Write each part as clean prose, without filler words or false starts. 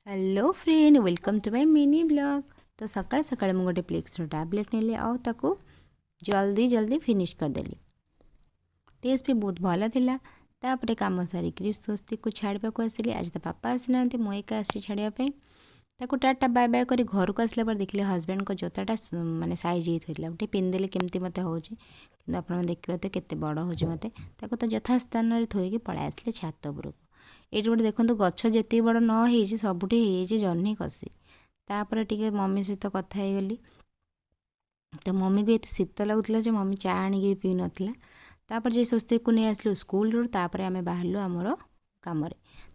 Hello friend, welcome to my mini blog. तो सकाल सकाल मुझे गोटे प्लेक्सर टैबलेट नेली आउ जल्दी जल्दी फिनिश करदेली। टेस्ट भी बहुत भल था। तापर कम सारिक स्वस्ति को छाड़ा को आसिली। आज तो पापा आसीना मुझे एका आसी छाड़ापी। टाटा बाय बाय कर घर को आसला देखिले हजबैंड को जोताटा माने साइज होता गोटे पिंधिदेले केमती मत हो देखिए तो केते बड़ हो मत तो यथा स्थान थोक पलै आसिले छात उपरको। ये गोटे देखो गछ जी बड़ न हो सबुठी जह्नी कषि। तापर टे मम्मी सहित कथा हो गली। तो मम्मी को ये शीत लगुला मम्मी चा आनिकी भी पी नाला। तापर जे स्वस्ति को नहीं आसलु स्कूल तापर आम बाहर आमर कम।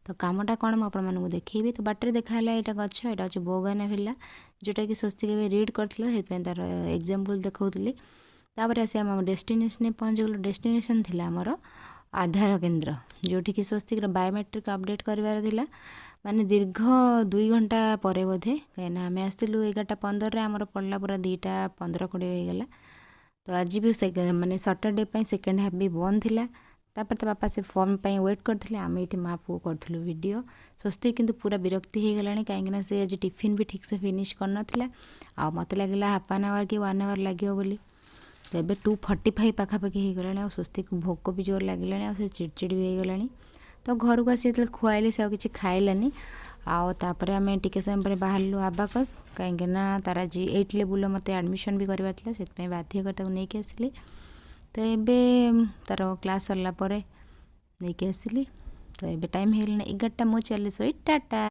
तो कमटा कौन मुझे देखी। तो बाटर देखा यहाँ गच यहाँ हूँ बोगनविला जोटा कि स्वस्ति के रिड करता तार एग्जाम्पल देखी। तापर आसी आम डेस्टिनेशन पहुँच गलु। डेस्टिनेशन थिला आमर आधार केन्द्र जोटि कि स्वस्तिक बायोमेट्रिक अपडेट करार माने दीर्घ 2 घंटा पर बोधे कहीं आम आसलु 11:15 आमर पड़ा पूरा 2:15-20 होगला। तो आज भी माने सैटरडे सेकेंड हाफ भी बंद थिला। तापर तो पापा से फॉर्म पे वेट करते आम ये माँ पु करूँ वीडियो। स्वस्ति किंतु पूरा विरक्ति हो गला कहीं से आज टिफिन भी ठीक से फिनिश कर नाला। आ मत लगे हाफ एन आवर कि 1 आवर लगे बोली। तो ये 2:45 पाखापाखि हो गला। स्वस्ति को भोक भी जोर लगे से चिड़चिड़ भी हो गला। तो घर को आसी खुआइले से किसी खाइलानी। आउे आम टे समय बाहर आबाकस कहीं तार आज 8 लेवल मत एडमिशन भी करवार से बाध्य कर नहीं आसली। तो ये तार क्लास सरला नहीं आसली। तो ये टाइम हो गला 11टा। मु चली सोई टाटा।